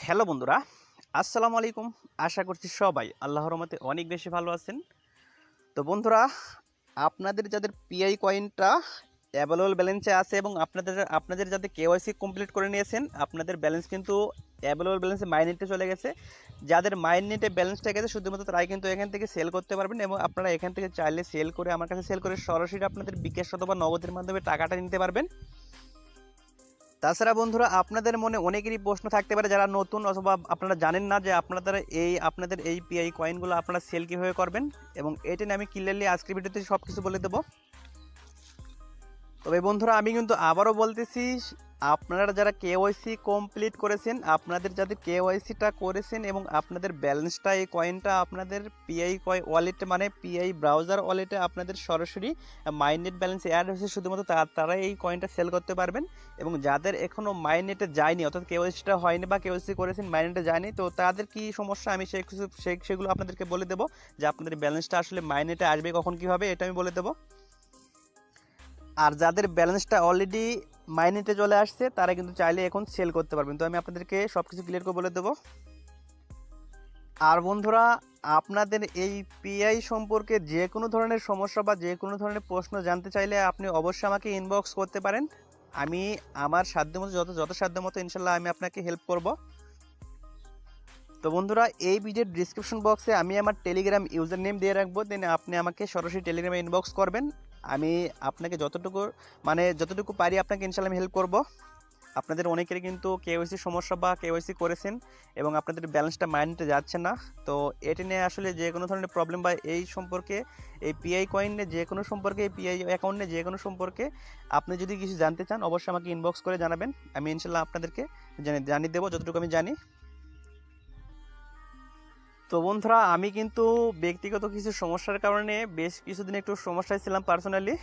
Hello বন্ধুরা, আসসালামু আলাইকুম। আশা করছি সবাই আল্লাহর রহমতে অনেক বেশি ভালো আছেন। তো বন্ধুরা, আপনাদের যাদের পিআই কয়েনটা অ্যাভেলেবল ব্যালেন্সে আছে এবং আপনাদের আপনাদের যাদের কেওয়াইসি কমপ্লিট করে নিয়েছেন, আপনাদের ব্যালেন্স কিন্তু অ্যাভেলেবল ব্যালেন্সে মাইনেটে চলে গেছে। যাদের মাইনেটে ব্যালেন্সটা গেছে শুধুমাত্র তারাই কিন্তু এখান থেকে সেল করতে পারবেন এবং আপনারা এখান থেকে চাইলে সেল করে আমার কাছে সেল করে সরাসরি আপনাদের বিকাশ অথবা নগদের মাধ্যমে টাকাটা নিতে পারবেন। তাছাড়া বন্ধুরা, আপনাদের মনে অনেকেরই প্রশ্ন থাকতে পারে যারা নতুন অথবা আপনারা জানেন না যে আপনাদের এই পিআই কয়েনগুলো আপনারা সেল কীভাবে করবেন, এবং এটা নিয়ে আমি ক্লিয়ারলি আজকের ভিডিওতে সব কিছু বলে দেবো। তবে বন্ধুরা, আমি কিন্তু আবারও বলতেছি, আপনারা যারা কেওয়াইসি কমপ্লিট করেছেন, আপনাদের যাদের কেওয়াইসিটা করেছেন এবং আপনাদের ব্যালেন্সটা এই কয়েনটা আপনাদের পিআই ওয়ালেটে মানে পিআই ব্রাউজার ওয়ালেটে আপনাদের সরাসরি মাইনেট ব্যালেন্সে অ্যাড হয়েছে, শুধুমাত্র তারাই এই কয়েনটা সেল করতে পারবেন। এবং যাদের এখনও মাইনেটে যায়নি, অর্থাৎ কেওয়াইসিটা হয়নি বা কেওয়াইসি করেছেন মাইনেটে যায়নি, তো তাদের কি সমস্যা আমি সেগুলো আপনাদেরকে বলে দেবো, যে আপনাদের ব্যালেন্সটা আসলে মাইনেটে আসবে কখন কীভাবে, এটা আমি বলে দেবো। আর যাদের ব্যালেন্সটা অলরেডি মাইনেটে চলে আসছে তারা কিন্তু চাইলে এখন সেল করতে পারবেন। তো আমি আপনাদেরকে সব কিছু ক্লিয়ার করে বলে দেবো। আর বন্ধুরা, আপনাদের এই পিআই সম্পর্কে যে কোনো ধরনের সমস্যা বা যে কোনো ধরনের প্রশ্ন জানতে চাইলে আপনি অবশ্যই আমাকে ইনবক্স করতে পারেন। আমি আমার সাধ্যমতো যত সাধ্যমতো ইনশাল্লাহ আমি আপনাকে হেল্প করব। তো বন্ধুরা, এই ভিডিওর ডিসক্রিপশন বক্সে আমি আমার টেলিগ্রাম ইউজার নেম দিয়ে রাখবো, দেন আপনি আমাকে সরাসরি টেলিগ্রামে ইনবক্স করবেন। আমি আপনাকে যতটুকু পারি আপনাকে ইনশাল্লাহ আমি হেল্প করব। আপনাদের অনেকেরই কিন্তু কেওয়াইসি সমস্যা বা কেওয়াইসি করেছেন এবং আপনাদের ব্যালেন্সটা মাইনেটে যাচ্ছে না। তো এটা নিয়ে আসলে যে কোনো ধরনের প্রবলেম বা এই সম্পর্কে, এই পিআই কয়েনে যে কোনো সম্পর্কে, এই পিআই অ্যাকাউন্টে যে কোনো সম্পর্কে আপনি যদি কিছু জানতে চান অবশ্যই আমাকে ইনবক্স করে জানাবেন। আমি ইনশাল্লাহ আপনাদেরকে জানিয়ে দেবো যতটুকু আমি জানি। তো বন্ধুরা, আমি কিন্তু ব্যক্তিগত কিছু সমস্যার কারণে বেশ কিছুদিন একটু সমস্যায় ছিলাম পার্সোনালি,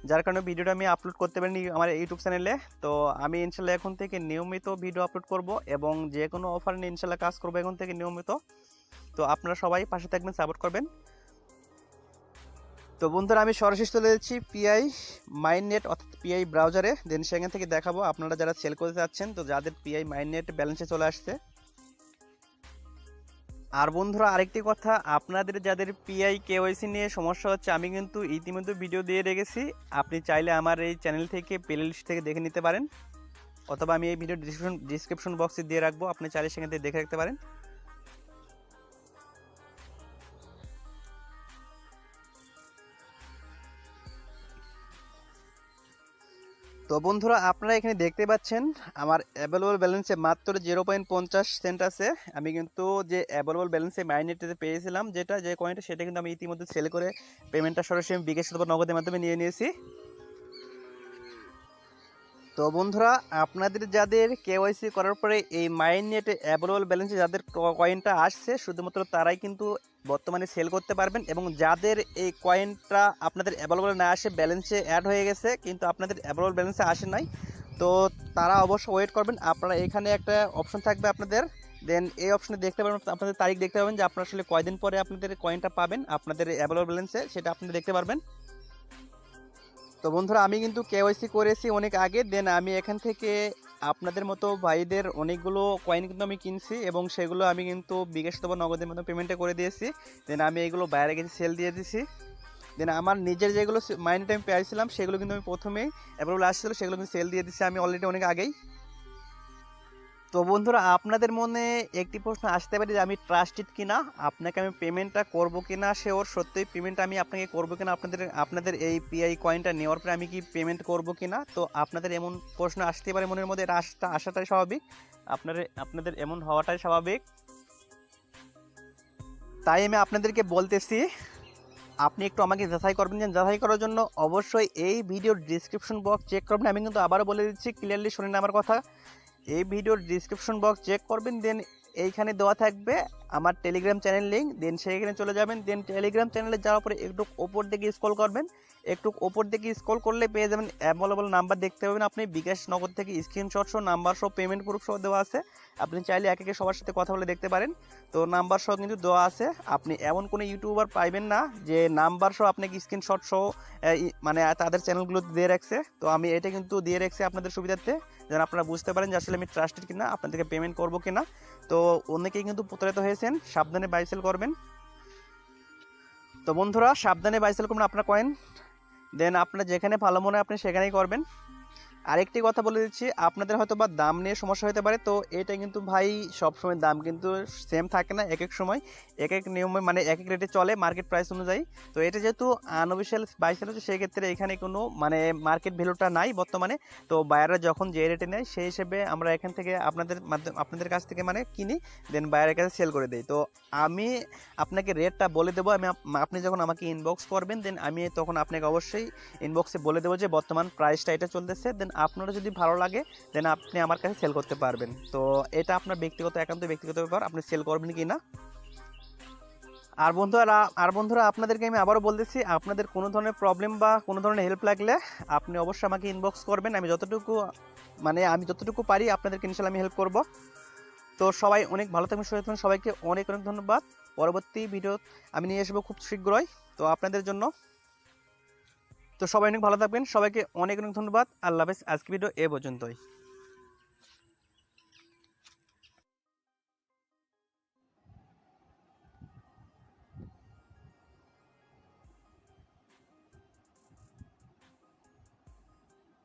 যার কারণে ভিডিওটা আমি আপলোড করতে পারিনি আমার ইউটিউব চ্যানেলে। তো আমি ইনশাল্লাহ এখন থেকে নিয়মিত ভিডিও আপলোড করব এবং যে কোনো অফার নিয়ে ইনশাল্লাহ কাজ করবো এখন থেকে নিয়মিত। তো আপনারা সবাই পাশে থাকবেন, সাপোর্ট করবেন। তো বন্ধুরা, আমি সরাসরি চলে যাচ্ছি পিআই মাইনেট অর্থাৎ পিআই ব্রাউজারে, দেন সেখান থেকে দেখাবো আপনারা যারা সেল করতে চাচ্ছেন, তো যাদের পিআই মাইনেট ব্যালেন্সে চলে আসছে। আর বন্ধুরা, আরেকটি কথা, আপনাদের যাদের পিআই কেওয়াইসি নিয়ে সমস্যা হচ্ছে, আমি কিন্তু ইতিমধ্যে ভিডিও দিয়ে রেখেছি। আপনি চাইলে আমার এই চ্যানেল থেকে প্লেলিস্ট থেকে দেখে নিতে পারেন, অথবা আমি এই ভিডিও ডিসক্রিপশন বক্সে দিয়ে রাখবো, আপনি চাইলে সেখান থেকে দেখে রাখতে পারেন। তো বন্ধুরা, আপনারা এখানে দেখতে পাচ্ছেন আমার অ্যাভেলেবল ব্যালেন্সে মাত্র 0.50 সেন্ট আছে। আমি কিন্তু যে অ্যাভেলেবল ব্যালেন্সে মাইনেটে পেয়েছিলাম যে কয়েনটা, সেটা কিন্তু আমি ইতিমধ্যে সেল করে পেমেন্টটা সরাসরি আমি বিকাশ অথবা নগদের মাধ্যমে নিয়ে নিয়েছি। তো বন্ধুরা, আপনাদের যাদের কেওয়াইসি করার পরে এই মাইনেটে অ্যাভেলেবল ব্যালেন্সে যাদের কয়েনটা আসছে, শুধুমাত্র তারাই কিন্তু বর্তমানে সেল করতে পারবেন। এবং যাদের এই কয়েনটা আপনাদের অ্যাভেলেবল না আসে, ব্যালেন্সে অ্যাড হয়ে গেছে কিন্তু আপনাদের অ্যাভেলেবল ব্যালেন্সে আসে নাই, তো তারা অবশ্যই ওয়েট করবেন। আপনারা এখানে একটা অপশন থাকবে আপনাদের, দেন এই অপশনে দেখতে পাবেন, আপনাদের তারিখ দেখতে পাবেন যে আপনারা আসলে কয়দিন পরে আপনাদের কয়েনটা পাবেন আপনাদের অ্যাভেলেবল ব্যালেন্সে, সেটা আপনি দেখতে পারবেন। তো বন্ধুরা, আমি কিন্তু কেওয়াইসি করেছি অনেক আগে, দেন আমি এখান থেকে আপনাদের মতো ভাইদের অনেকগুলো কয়েন কিন্তু আমি কিনছি এবং সেগুলো আমি কিন্তু বিকাশ অথবা নগদের মতো পেমেন্টে করে দিয়েছি। দেন আমি এগুলো বাইরে গেছে সেল দিয়ে দিছি। দেন আমার নিজের যেগুলো মাইন্ড টাইম পেয়েছিলাম সেগুলো কিন্তু আমি প্রথমেই অ্যাভেলেবল আসছিলো, সেগুলো কিন্তু সেল দিয়ে দিচ্ছি আমি অলরেডি অনেক আগেই। তো বন্ধুরা, আপনাদের মনে একটি প্রশ্ন আসতে পারে যে আমি ট্রাস্টেড কিনা, আপনাকে আমি পেমেন্টটা করবো কিনা, ওর সত্যিই পেমেন্টটা আমি আপনাকে করবো কিনা, আপনাদের এই পিআই কয়েনটা নেওয়ার পরে আমি কি পেমেন্ট করবো কিনা। তো আপনাদের এমন প্রশ্ন আসতে পারে মনের মধ্যে, এটা আসাটাই স্বাভাবিক, আপনাদের এমন হওয়াটাই স্বাভাবিক। তাই আমি আপনাদেরকে বলতেছি, আপনি একটু আমাকে যাচাই করবেন। যে যাচাই করার জন্য অবশ্যই এই ভিডিওর ডিসক্রিপশন বক্স চেক করবেন। আমি কিন্তু আবারও বলে দিচ্ছি, ক্লিয়ারলি শুনেন আমার কথা। এই ভিডিওর ডিসক্রিপশন বক্স চেক করবেন, দেন এইখানে দেওয়া থাকবে আমার টেলিগ্রাম চ্যানেল লিঙ্ক, দেন সেখানে চলে যাবেন। দেন টেলিগ্রাম চ্যানেলে যাওয়ার পরে একটু ওপর দিকে স্ক্রল করবেন, একটু ওপর দিকে স্ক্রল করলে পেয়ে যাবেন অ্যাভেলেবল নাম্বার দেখতে পাবেন আপনি। বিকাশ নগদ থেকে স্ক্রিনশট সহ নাম্বার সহ পেমেন্ট প্রুফ সহ দেওয়া আছে। আপনি চাইলে এক একে সবার সাথে কথা বলে দেখতে পারেন। তো নাম্বার সহ কিন্তু দেওয়া আছে। আপনি এমন কোনো ইউটিউবার পাইবেন না যে নাম্বার সহ আপনাকে স্ক্রিনশট সহ মানে তাদের চ্যানেলগুলো দিয়ে রাখছে। তো আমি এটা কিন্তু দিয়ে রাখছি আপনাদের সুবিধার্থে, যেন আপনারা বুঝতে পারেন যে আসলে আমি ট্রাস্টেড কিনা, আপনাদেরকে পেমেন্ট করবো কিনা। তো অনেকেই কিন্তু প্রতারিত হয়েছেন, সাবধানে বাই সেল করবেন। তো বন্ধুরা সাবধানে বাই সেল করবেন আপনার কয়েন, দেন আপনার যেখানে ভালো মনে হয় আপনি সেখানেই করবেন। আরেকটি কথা বলে দিচ্ছি, আপনাদের হয়তো বা দাম নিয়ে সমস্যা হতে পারে। তো এটা কিন্তু ভাই সবসময় দাম কিন্তু সেম থাকে না, এক এক সময় এক এক নিয়মে মানে এক এক রেটে চলে মার্কেট প্রাইস অনুযায়ী। তো এটা যেহেতু আনঅফিসিয়াল বাই সেল হচ্ছে, সেক্ষেত্রে এখানে কোনো মানে মার্কেট ভ্যালুটা নাই বর্তমানে। তো বায়াররা যখন যে রেটে নেয় সেই হিসেবে আমরা এখান থেকে আপনাদের কাছ থেকে মানে কিনি, দেন বায়ারের কাছে সেল করে দিই। তো আমি আপনাকে রেটটা বলে দেবো, আপনি যখন আমাকে ইনবক্স করবেন, দেন আমি তখন আপনাকে অবশ্যই ইনবক্সে বলে দেবো যে বর্তমান প্রাইসটা এটা চলতেছে। দেন আপনারা যদি ভালো লাগে দেন আপনি আমার কাছে সেল করতে পারবেন। তো এটা আপনার ব্যক্তিগত, একান্ত ব্যক্তিগত ব্যাপার, আপনি সেল করবেন কি না। আর বন্ধুরা আপনাদেরকে আমি আবারও বলতেছি, আপনাদের কোনো ধরনের প্রবলেম বা কোনো ধরনের হেল্প লাগলে আপনি অবশ্যই আমাকে ইনবক্স করবেন। আমি যতটুকু পারি আপনাদেরকে ইনশাল্লাহ আমি হেল্প করব। তো সবাই অনেক ভালো থাকবেন, সুস্থ থাকবেন, সবাইকে অনেক অনেক ধন্যবাদ। পরবর্তী ভিডিও আমি নিয়ে আসবো খুব শীঘ্রই তো আপনাদের জন্য। তো সবাই অনেক ভালো থাকবেন, সবাইকে অনেক অনেক ধন্যবাদ। আল্লাহ হাফেজ। আজকে ভিডিও এ পর্যন্তই।